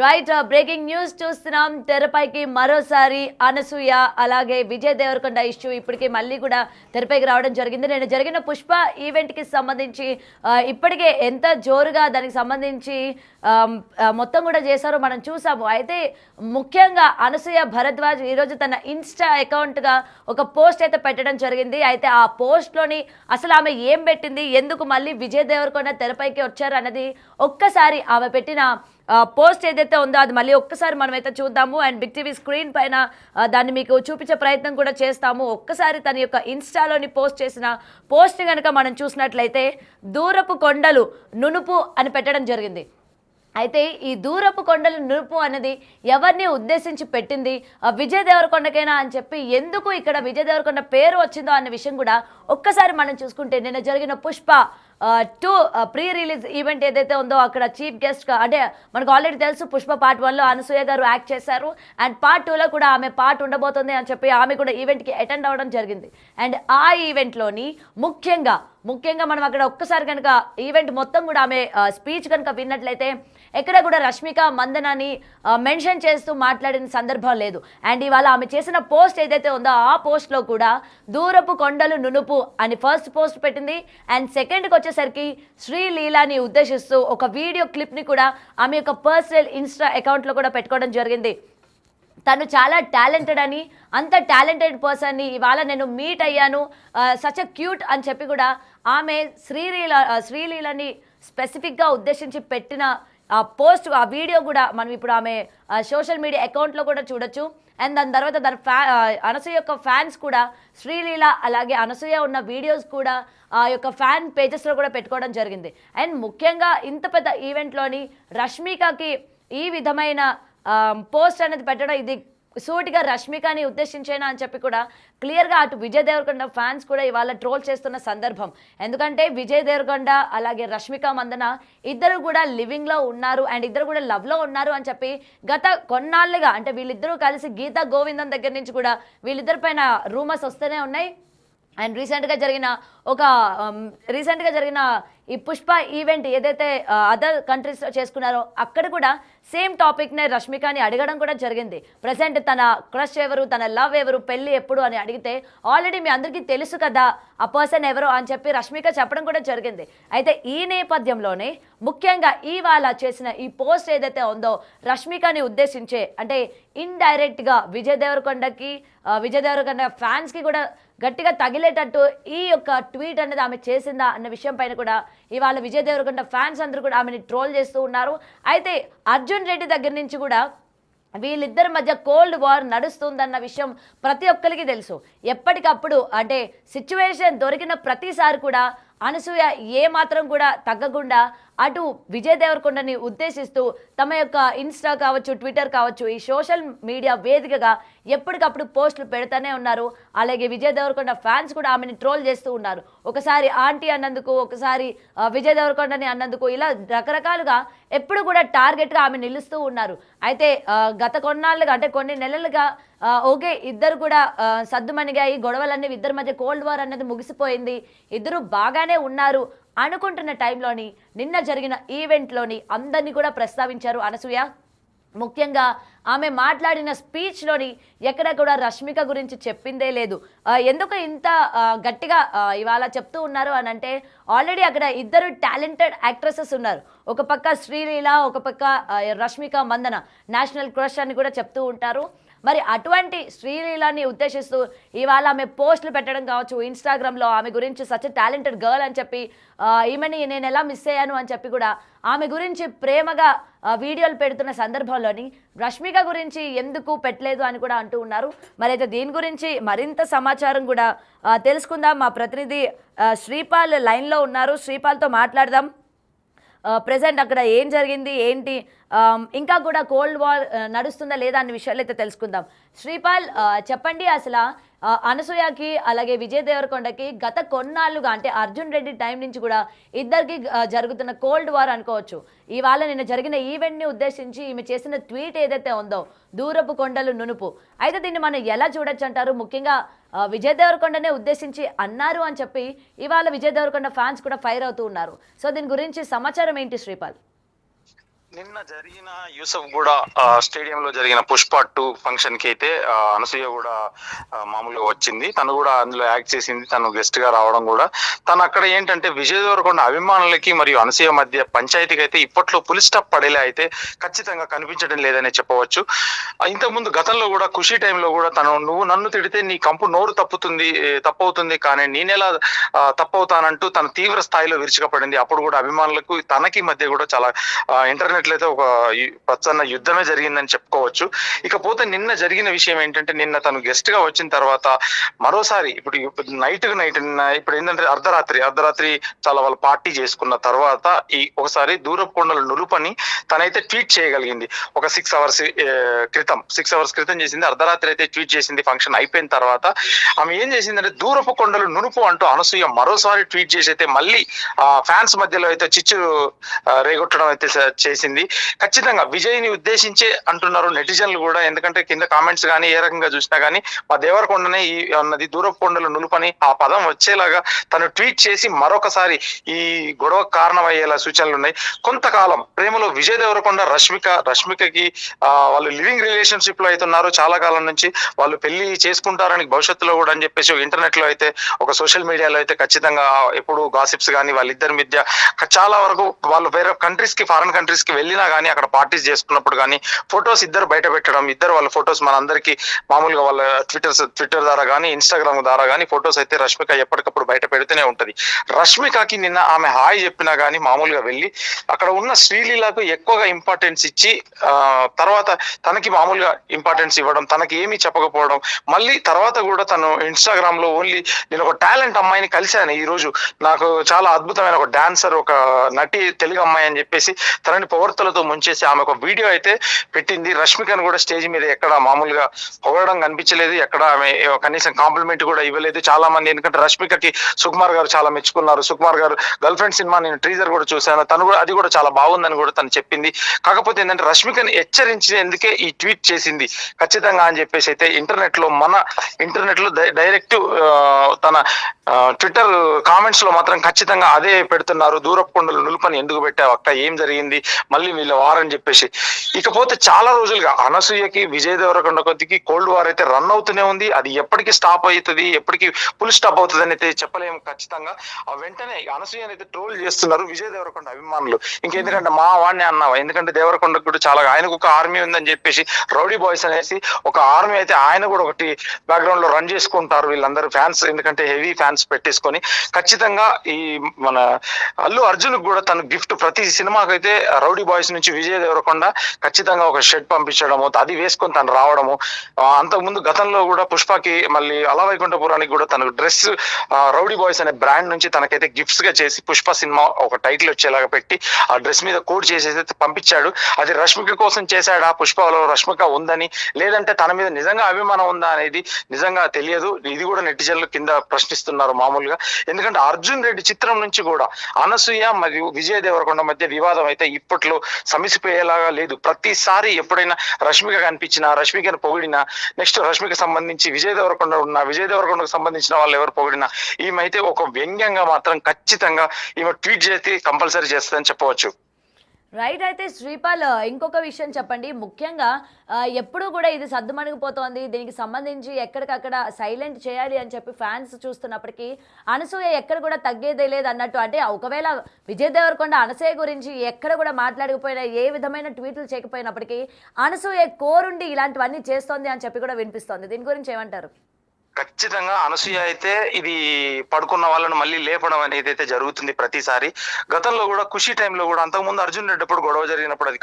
Right breaking news చూస్తున్నాం. తెరపైకి మరోసారి అనసూయ అలాగే విజయ్ దేవరకొండ ఇష్యూ ఇప్పటికే మళ్ళీ కూడా తెరపైకి రావడం జరిగింది. నేను జరిగిన పుష్ప ఈవెంట్కి సంబంధించి ఇప్పటికే ఎంత జోరుగా దానికి సంబంధించి మొత్తం కూడా చేశారో మనం చూసాము. అయితే ముఖ్యంగా అనసూయ భరద్వాజ్ ఈరోజు తన ఇన్స్టా అకౌంట్గా ఒక పోస్ట్ అయితే పెట్టడం జరిగింది. అయితే ఆ పోస్ట్లోని అసలు ఆమె ఏం పెట్టింది, ఎందుకు మళ్ళీ విజయ్ దేవరకొండ తెరపైకి వచ్చారు అన్నది ఒక్కసారి ఆమె పెట్టిన పోస్ట్ ఏదైతే ఉందో అది మళ్ళీ ఒక్కసారి మనమైతే చూద్దాము. అండ్ బిగ్ టీవీ స్క్రీన్ పైన దాన్ని మీకు చూపించే ప్రయత్నం కూడా చేస్తాము. ఒక్కసారి తన యొక్క ఇన్స్టాలోని పోస్ట్ చేసిన పోస్ట్ కనుక మనం చూసినట్లయితే దూరపు కొండలు నునుపు అని పెట్టడం జరిగింది. అయితే ఈ దూరపు కొండలు నునుపు అనేది ఎవరిని ఉద్దేశించి పెట్టింది, విజయ్ దేవరకొండకైనా అని చెప్పి ఎందుకు ఇక్కడ విజయ్ దేవరకొండ పేరు వచ్చిందో అన్న విషయం కూడా ఒక్కసారి మనం చూసుకుంటే నిన్న జరిగిన పుష్ప 2 ప్రీ రిలీజ్ ఈవెంట్ ఏదైతే ఉందో అక్కడ చీఫ్ గెస్ట్గా అంటే మనకు ఆల్రెడీ తెలుసు పుష్ప పార్ట్ 1లో అనసూయ గారు యాక్ట్ చేశారు. అండ్ పార్ట్ 2లో కూడా ఆమె పార్ట్ ఉండబోతుంది అని చెప్పి ఆమె కూడా ఈవెంట్కి అటెండ్ అవ్వడం జరిగింది. అండ్ ఆ ఈవెంట్లోని ముఖ్యంగా మనం అక్కడ ఒక్కసారి కనుక ఈవెంట్ మొత్తం కూడా ఆమె స్పీచ్ కనుక విన్నట్లయితే ఎక్కడ కూడా రష్మిక మందనాని మెన్షన్ చేస్తూ మాట్లాడిన సందర్భం లేదు. అండ్ ఇవాళ ఆమె చేసిన పోస్ట్ ఏదైతే ఉందో ఆ పోస్ట్లో కూడా దూరపు కొండలు నునుపు అని ఫస్ట్ పోస్ట్ పెట్టింది. అండ్ సెకండ్కి వచ్చేసరికి శ్రీలీలాని ఉద్దేశిస్తూ ఒక వీడియో క్లిప్ని కూడా ఆమె యొక్క పర్సనల్ ఇన్స్టా అకౌంట్లో కూడా పెట్టుకోవడం జరిగింది. తను చాలా టాలెంటెడ్ అని, అంత టాలెంటెడ్ పర్సన్ని ఇవాళ నేను మీట్ అయ్యాను, సచ్ అ క్యూట్ అని చెప్పి కూడా ఆమె శ్రీలీలని స్పెసిఫిక్గా ఉద్దేశించి పెట్టిన ఆ పోస్ట్ ఆ వీడియో కూడా మనం ఇప్పుడు ఆమె సోషల్ మీడియా అకౌంట్లో కూడా చూడొచ్చు. అండ్ దాని తర్వాత అనసూయ యొక్క ఫ్యాన్స్ కూడా శ్రీలీల అలాగే అనసూయ ఉన్న వీడియోస్ కూడా ఆ యొక్క ఫ్యాన్ పేజెస్లో కూడా పెట్టుకోవడం జరిగింది. అండ్ ముఖ్యంగా ఇంత పెద్ద ఈవెంట్లోని రష్మికకి ఈ విధమైన పోస్ట్ అనేది పెట్టడం ఇది సూటిగా రష్మికని ఉద్దేశించేనా అని చెప్పి కూడా క్లియర్గా అటు విజయ్ దేవరకొండ ఫ్యాన్స్ కూడా ఇవాళ ట్రోల్ చేస్తున్న సందర్భం. ఎందుకంటే విజయ్ దేవరకొండ అలాగే రష్మిక మందన ఇద్దరు కూడా లివింగ్లో ఉన్నారు అండ్ ఇద్దరు కూడా లవ్లో ఉన్నారు అని చెప్పి గత కొన్నాళ్ళుగా అంటే వీళ్ళిద్దరూ కలిసి గీతా గోవిందం దగ్గర నుంచి కూడా వీళ్ళిద్దరి పైన రూమర్స్ వస్తూనే ఉన్నాయి. అండ్ రీసెంట్గా జరిగిన ఈ పుష్ప ఈవెంట్ ఏదైతే అదర్ కంట్రీస్లో చేసుకున్నారో అక్కడ కూడా సేమ్ టాపిక్నే రష్మికని అడగడం కూడా జరిగింది. ప్రజెంట్ తన క్రష్ ఎవరు, తన లవ్ ఎవరు, పెళ్ళి ఎప్పుడు అని అడిగితే ఆల్రెడీ మీ అందరికీ తెలుసు కదా ఆ పర్సన్ ఎవరు అని చెప్పి రష్మిక చెప్పడం కూడా జరిగింది. అయితే ఈ నేపథ్యంలోనే ముఖ్యంగా ఇవాళ చేసిన ఈ పోస్ట్ ఏదైతే ఉందో రష్మికని ఉద్దేశించే అంటే ఇండైరెక్ట్గా విజయ్ దేవరకొండ ఫ్యాన్స్కి కూడా గట్టిగా తగిలేటట్టు ఈ యొక్క ట్వీట్ అనేది ఆమె చేసిందా అన్న విషయం పైన కూడా ఇవాళ విజయ్ దేవరకొండ ఫ్యాన్స్ అందరూ కూడా ఆమెని ట్రోల్ చేస్తూ ఉన్నారు. అయితే అర్జున్ రెడ్డి దగ్గర నుంచి కూడా వీళ్ళిద్దరి మధ్య కోల్డ్ వార్ నడుస్తుందన్న విషయం ప్రతి ఒక్కరికి తెలుసు. ఎప్పటికప్పుడు అంటే సిచ్యువేషన్ దొరికిన ప్రతిసారి కూడా అనసూయ ఏమాత్రం కూడా తగ్గకుండా అటు విజయ్ దేవరకొండని ఉద్దేశిస్తూ తమ యొక్క ఇన్స్టా కావచ్చు, ట్విట్టర్ కావచ్చు, ఈ సోషల్ మీడియా వేదికగా ఎప్పటికప్పుడు పోస్టులు పెడతానే ఉన్నారు. అలాగే విజయ్ దేవరకొండ ఫ్యాన్స్ కూడా ఆమెని ట్రోల్ చేస్తూ ఉన్నారు. ఒకసారి ఆంటీ అన్నందుకు, ఒకసారి విజయ్ దేవరకొండని అన్నందుకు, ఇలా రకరకాలుగా ఎప్పుడు కూడా టార్గెట్గా ఆమె నిలుస్తూ ఉన్నారు. అయితే గత కొన్నాళ్ళుగా అంటే కొన్ని నెలలుగా ఓకే ఇద్దరు కూడా సద్దుమణిగాయి, గొడవలన్నీ ఇద్దరి మధ్య కోల్డ్ వార్ అన్నది ముగిసిపోయింది, ఇద్దరు బాగానే ఉన్నారు అనుకుంటున్న టైంలోని నిన్న జరిగిన ఈవెంట్లోని అందరినీ కూడా ప్రస్తావించారు అనసూయ. ముఖ్యంగా ఆమె మాట్లాడిన స్పీచ్లోని ఎక్కడ కూడా రష్మిక గురించి చెప్పిందే లేదు. ఎందుకు ఇంత గట్టిగా ఇవాళ చెప్తూ ఉన్నారు అని అంటే ఆల్రెడీ అక్కడ ఇద్దరు టాలెంటెడ్ యాక్ట్రెసెస్ ఉన్నారు. ఒక పక్క శ్రీలీల, ఒక పక్క రష్మిక మందన నేషనల్ క్రష్ అని కూడా చెప్తూ ఉంటారు. మరి అటువంటి శ్రీలీలని ఉద్దేశిస్తూ ఇవాళ ఆమె పోస్టులు పెట్టడం కావచ్చు ఇన్స్టాగ్రామ్లో ఆమె గురించి సచ్ టాలెంటెడ్ గర్ల్ అని చెప్పి ఈమెని నేను ఎలా మిస్ అయ్యాను అని చెప్పి కూడా ఆమె గురించి ప్రేమగా వీడియోలు పెడుతున్న సందర్భంలోని రష్మిక గురించి ఎందుకు పెట్టలేదు అని కూడా అంటూ ఉన్నారు. మరి అయితే దీని గురించి మరింత సమాచారం కూడా తెలుసుకుందాం. మా ప్రతినిధి శ్రీపాల్ లైన్లో ఉన్నారు, శ్రీపాల్తో మాట్లాడదాం. ప్రెసెంట్ అక్కడ ఏం జరిగింది ఏంటి, ఇంకా కూడా కోల్డ్ వార్ నడుస్తుందా లేదా అనే విషయాలు అయితే తెలుసుకుందాం. శ్రీపాల్ చెప్పండి, అసలు అనసూయకి అలాగే విజయ్ దేవరకొండకి గత కొన్నాళ్ళుగా అంటే అర్జున్ రెడ్డి టైం నుంచి కూడా ఇద్దరికి జరుగుతున్న కోల్డ్ వార్ అనుకోవచ్చు. ఇవాళ నిన్న జరిగిన ఈవెంట్ని ఉద్దేశించి ఈమె చేసిన ట్వీట్ ఏదైతే ఉందో దూరపు కొండలు నునుపు, అయితే దీన్ని మనం ఎలా చూడొచ్చు అంటారు? ముఖ్యంగా విజయ్ దేవరకొండనే ఉద్దేశించి అన్నారు అని చెప్పి ఇవాళ విజయ్ దేవరకొండ ఫ్యాన్స్ కూడా ఫైర్ అవుతూ ఉన్నారు. సో దీని గురించి సమాచారం ఏంటి శ్రీపాల్? నిన్న జరిగిన యూసఫ్ కూడా స్టేడియంలో జరిగిన పుష్ప 2 ఫంక్షన్ కి అయితే అనసూయ కూడా మామూలుగా వచ్చింది. తను కూడా అందులో యాక్ట్ చేసింది. తను గెస్ట్ గా రావడం కూడా తను అక్కడ ఏంటంటే విజయ్ దేవరకొండ అభిమానులకి మరియు అనసూయ మధ్య పంచాయతీకి అయితే ఇప్పట్లో పులి స్టాప్ పడేలా అయితే ఖచ్చితంగా కనిపించడం లేదనే చెప్పవచ్చు. ఇంతకుముందు గతంలో కూడా ఖుషీ టైంలో కూడా తను నువ్వు నన్ను తిడితే నీ కంపు నోరు తప్పవుతుంది కానీ నేనెలా తప్పవుతానంటూ తన తీవ్ర స్థాయిలో విరుచుకపడింది. అప్పుడు కూడా అభిమానులకు తనకి మధ్య కూడా చాలా ఇంటర్నెట్ లో అయితే ఒక ప్రచన్న యుద్ధమే జరిగిందని చెప్పుకోవచ్చు. ఇకపోతే నిన్న జరిగిన విషయం ఏంటంటే నిన్న తను గెస్ట్ గా వచ్చిన తర్వాత మరోసారి ఇప్పుడు నైట్ ఇప్పుడు ఏంటంటే అర్ధరాత్రి చాలా వాళ్ళు పార్టీ చేసుకున్న తర్వాత ఒకసారి దూరపు కొండల నులుపని తనైతే ట్వీట్ చేయగలిగింది. ఒక 6 అవర్స్ క్రితం చేసింది. అర్ధరాత్రి అయితే ట్వీట్ చేసింది ఫంక్షన్ అయిపోయిన తర్వాత. ఆమె ఏం చేసిందంటే దూరపు కొండలు నునుపు అంటూ అనసూయ మరోసారి ట్వీట్ చేసి అయితే మళ్ళీ ఫ్యాన్స్ మధ్యలో అయితే చిచ్చు రేగొట్టడం అయితే చేసింది. ఖచ్చితంగా విజయ్ ని ఉద్దేశించే అంటున్నారు నెటిజన్లు కూడా. ఎందుకంటే కింద కామెంట్స్ కానీ ఏ రకంగా చూసినా కానీ మా దేవరకొండనే అన్నది దూరపు కొండలు నులుపని ఆ పదం వచ్చేలాగా తను ట్వీట్ చేసి మరొకసారి ఈ గొడవ కారణమయ్యేలా సూచనలు ఉన్నాయి. కొంతకాలం ప్రేమలో విజయ్ దేవరకొండ రష్మికకి వాళ్ళు లివింగ్ రిలేషన్షిప్ లో అయితే ఉన్నారు. చాలా కాలం నుంచి వాళ్ళు పెళ్లి చేసుకుంటారని భవిష్యత్తులో కూడా అని చెప్పేసి ఇంటర్నెట్ లో అయితే ఒక సోషల్ మీడియాలో అయితే ఖచ్చితంగా ఎప్పుడు గాసిప్స్ కానీ వాళ్ళిద్దరి మధ్య చాలా వరకు వాళ్ళు వేరే ఫారెన్ కంట్రీస్ కి వెళ్ళినా కానీ అక్కడ పార్టీస్ చేసుకున్నప్పుడు కానీ ఫొటోస్ ఇద్దరు బయట పెట్టడం, వాళ్ళ ఫొటోస్ మన అందరికి మామూలుగా వాళ్ళ ట్విట్టర్ ద్వారా కానీ ఇన్స్టాగ్రామ్ ద్వారా కానీ ఫొటోస్ అయితే రష్మిక ఎప్పటికప్పుడు బయట పెడుతూనే ఉంటది. రష్మికకి నిన్న ఆమె హాయ్ చెప్పినా కానీ మామూలుగా వెళ్ళి అక్కడ ఉన్న శ్రీలీలకు ఎక్కువగా ఇంపార్టెన్స్ ఇచ్చి తర్వాత తనకి మామూలుగా ఇంపార్టెన్స్ ఇవ్వడం, తనకి ఏమీ చెప్పకపోవడం, మళ్ళీ తర్వాత కూడా తను ఇన్స్టాగ్రామ్ లో ఓన్లీ నేను ఒక టాలెంట్ అమ్మాయిని కలిశాను ఈ రోజు, నాకు చాలా అద్భుతమైన ఒక డాన్సర్ ఒక నటి తెలుగు అమ్మాయి అని చెప్పేసి తనని పొగడ్తలతో ముంచేసి ఆమె ఒక వీడియో అయితే పెట్టింది. రష్మికను కూడా స్టేజ్ మీద ఎక్కడ మామూలుగా పొగడడం కనిపించలేదు, ఎక్కడ ఆమె కనీసం కాంప్లిమెంట్ కూడా ఇవ్వలేదు. చాలా మంది ఎందుకంటే రష్మికకి సుకుమార్ గారు చాలా మెచ్చుకున్నారు. సుకుమార్ గారు గర్ల్ ఫ్రెండ్ సినిమా నేను టీజర్ కూడా చూశాను, తను కూడా అది కూడా చాలా బాగుందని కూడా తను చెప్పింది. కాకపోతే ఏంటంటే రష్మికని హెచ్చరించేందుకే ఈ ట్వీట్ చేసింది ఖచ్చితంగా అని చెప్పేసి అయితే ఇంటర్నెట్ లో డైరెక్ట్ తన ట్విట్టర్ కామెంట్స్ లో మాత్రం ఖచ్చితంగా అదే పెడుతున్నారు. దూరపు కొండలు నులుపని ఎందుకు పెట్టావు అక్క, ఏం జరిగింది, మళ్ళీ వీళ్ళ వారని చెప్పేసి. ఇకపోతే చాలా రోజులుగా అనసూయకి విజయ్ దేవరకొండ కొద్దికి కోల్డ్ వార్ అయితే రన్ అవుతూనే ఉంది. అది ఎప్పటికి స్టాప్ అవుతుంది, ఎప్పటికి ఫుల్ స్టాప్ అవుతుంది అని అయితే చెప్పలేము ఖచ్చితంగా. వెంటనే అనసూయని అయితే ట్రోల్ చేస్తున్నారు విజయ్ దేవరకొండ అభిమానులు. ఇంకెందుకంటే మా వాడిని అన్నావా, ఎందుకంటే దేవరకొండకు కూడా చాలా ఆయనకు ఒక ఆర్మీ ఉందని చెప్పేసి రౌడీ బాయ్స్ అనేసి ఒక ఆర్మీ అయితే ఆయన కూడా ఒకటి బ్యాక్గ్రౌండ్ లో రన్ చేసుకుంటారు వీళ్ళందరూ ఫ్యాన్స్, ఎందుకంటే హెవీ ఫ్యాన్స్ పెట్టేసుకొని. ఖచ్చితంగా ఈ మన అల్లు అర్జున్ కూడా తను గిఫ్ట్ ప్రతి సినిమాకి అయితే రౌడీ బాయ్స్ నుంచి విజయ్ దేవరకొండ ఖచ్చితంగా ఒక షర్ట్ పంపించడము, అది వేసుకొని తను రావడము. అంతకుముందు గతంలో కూడా పుష్పకి మళ్ళీ అల వైకుంఠపురానికి కూడా తనకు డ్రెస్ రౌడీ బాయ్స్ అనే బ్రాండ్ నుంచి తనకైతే గిఫ్ట్స్ గా చేసి పుష్ప సినిమా ఒక టైటిల్ వచ్చేలాగా పెట్టి ఆ డ్రెస్ మీద కోడ్ చేసేసి పంపించాడు. అది రష్మిక కోసం చేశాడా, పుష్పలో రష్మిక ఉందని లేదంటే తన మీద నిజంగా అభిమానం ఉందా అనేది నిజంగా తెలియదు. ఇది కూడా నెటిజన్లు కింద ప్రశ్నిస్తున్నారు మామూలుగా. ఎందుకంటే అర్జున్ రెడ్డి చిత్రం నుంచి కూడా అనసూయ మరియు విజయ్ దేవరకొండ మధ్య వివాదం అయితే ఇప్పట్లో సమసిపోయేలాగా లేదు. ప్రతిసారి ఎప్పుడైనా రష్మిక కనిపించినా, రష్మికను పొగిడినా, నెక్స్ట్ రష్మిక సంబంధించి విజయ్ దేవరకొండకు సంబంధించిన వాళ్ళు ఎవరు పొగిడినా ఈమె అయితే ఒక వ్యంగ్యంగా మాత్రం ఖచ్చితంగా ఈమె ట్వీట్ చేసి కంపల్సరీ చేస్తుందని చెప్పవచ్చు. రైట్. అయితే శ్రీపాల్, ఇంకొక విషయం చెప్పండి. ముఖ్యంగా ఎప్పుడు కూడా ఇది సద్దుమణిగిపోతోంది, దీనికి సంబంధించి ఎక్కడికక్కడ సైలెంట్ చేయాలి అని చెప్పి ఫ్యాన్స్ చూస్తున్నప్పటికీ అనసూయ ఎక్కడ కూడా తగ్గేదే లేదు అన్నట్టు. అంటే ఒకవేళ విజయ్ దేవరకొండ అనసూయ గురించి ఎక్కడ కూడా మాట్లాడకపోయినా, ఏ విధమైన ట్వీట్లు చేయకపోయినప్పటికీ అనసూయ కోరుండి ఇలాంటివన్నీ చేస్తోంది అని చెప్పి కూడా వినిపిస్తోంది. దీని గురించి ఏమంటారు? ఖచ్చితంగా అనసూయ అయితే ఇది పడుకున్న వాళ్ళను మళ్ళీ లేపడం అనేది అయితే జరుగుతుంది ప్రతిసారి. గతంలో కూడా ఖుషి టైంలో కూడా అంతకుముందు అర్జున్ రెడ్డి అప్పుడు గొడవ జరిగినప్పుడు అది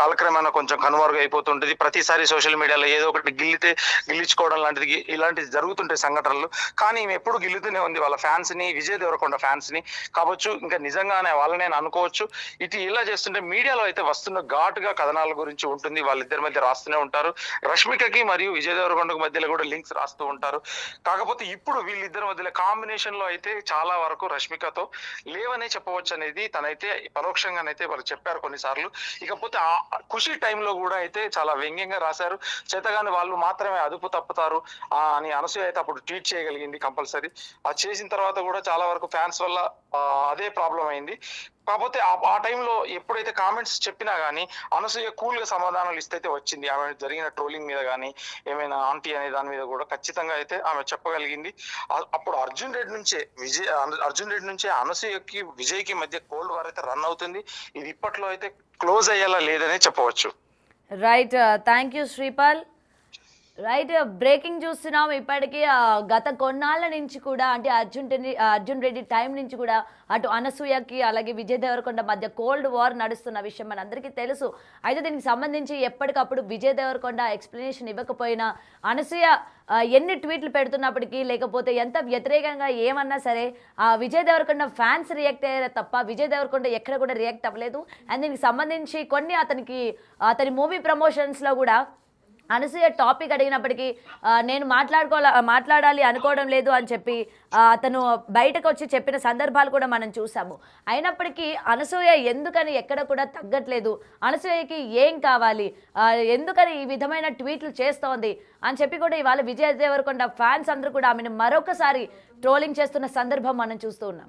కాలక్రమేణా కొంచెం కనుమరుగు అయిపోతుంటది. ప్రతిసారి సోషల్ మీడియాలో ఏదో ఒకటి గిల్లించుకోవడం లాంటిది ఇలాంటివి జరుగుతుంటాయి సంఘటనలు. కానీ ఈమె ఎప్పుడు గిల్లుతూనే ఉంది వాళ్ళ ఫ్యాన్స్ ని, విజయ్ దేవరకొండ ఫ్యాన్స్ ని కావచ్చు, ఇంకా నిజంగానే వాళ్ళని నేను అనుకోవచ్చు. ఇలా చేస్తుంటే మీడియాలో అయితే వస్తున్న ఘాటుగా కథనాల గురించి ఉంటుంది, వాళ్ళిద్దరి మధ్య రాస్తూనే ఉంటారు. రష్మికకి మరియు విజయ్ దేవరకొండకు మధ్యలో కూడా లింక్స్ రాస్తూ ఉంటారు. కాకపోతే ఇప్పుడు వీళ్ళిద్దరి మధ్యలో కాంబినేషన్ లో అయితే చాలా వరకు రష్మికతో లేవనే చెప్పవచ్చు అనేది తనైతే పరోక్షంగానైతే వాళ్ళు చెప్పారు కొన్నిసార్లు. ఇకపోతే ఆ ఖుషి టైంలో కూడా అయితే చాలా వ్యంగ్యంగా రాశారు. చేతగాని వాళ్ళు మాత్రమే అదుపు తప్పుతారు అని అనసూయ అయితే అప్పుడు ట్వీట్ చేయగలిగింది కంపల్సరీ. అది చేసిన తర్వాత కూడా చాలా వరకు ఫ్యాన్స్ వల్ల అదే ప్రాబ్లం అయింది. కాకపోతే ఆ టైంలో ఎప్పుడైతే కామెంట్స్ చెప్పినా గానీ అనసూయ కూల్ గా సమాధానాలు ఇస్తే అయితే వచ్చింది. ఆమె జరిగిన ట్రోలింగ్ మీద గానీ ఏమైనా ఆంటీ అనే దాని మీద కూడా ఖచ్చితంగా అయితే ఆమె చెప్పగలిగింది. అప్పుడు అర్జున్ రెడ్డి నుంచే అనసూయకి విజయ్కి మధ్య కోల్డ్ వార్ అయితే రన్ అవుతుంది. ఇది ఇప్పట్లో అయితే క్లోజ్ అయ్యేలా లేదనే చెప్పవచ్చు. Right, thank you Sripal. Right, breaking చూస్తున్నాం ఇప్పటికీ. గత కొన్నాళ్ళ నుంచి కూడా అంటే అర్జున్ రెడ్డి టైం నుంచి కూడా అటు అనసూయకి అలాగే విజయ్ దేవరకొండ మధ్య కోల్డ్ వార్ నడుస్తున్న విషయం మనందరికీ తెలుసు. అయితే దీనికి సంబంధించి ఎప్పటికప్పుడు విజయ్ దేవరకొండ ఎక్స్ప్లెనేషన్ ఇవ్వకపోయినా అనసూయ ఎన్ని ట్వీట్లు పెడుతున్నప్పటికీ లేకపోతే ఎంత వ్యతిరేకంగా ఏమన్నా సరే విజయ్ దేవరకొండ ఫ్యాన్స్ రియాక్ట్ అయ్యారే తప్ప విజయ్ దేవరకొండ ఎక్కడ కూడా రియాక్ట్ అవ్వలేదు. అండ్ దీనికి సంబంధించి కొన్ని అతని మూవీ ప్రమోషన్స్లో కూడా అనసూయ టాపిక్ అడిగినప్పటికీ నేను మాట్లాడాలి అనుకోవడం లేదు అని చెప్పి అతను బయటకు వచ్చి చెప్పిన సందర్భాలు కూడా మనం చూసాము. అయినప్పటికీ అనసూయ ఎందుకని ఎక్కడ కూడా తగ్గట్లేదు, అనసూయకి ఏం కావాలి, ఎందుకని ఈ విధమైన ట్వీట్లు చేస్తోంది అని చెప్పి కూడా ఇవాళ విజయ్ దేవరకొండ ఫ్యాన్స్ అందరూ కూడా ఆమెను మరొకసారి ట్రోలింగ్ చేస్తున్న సందర్భం మనం చూస్తూ ఉన్నాం.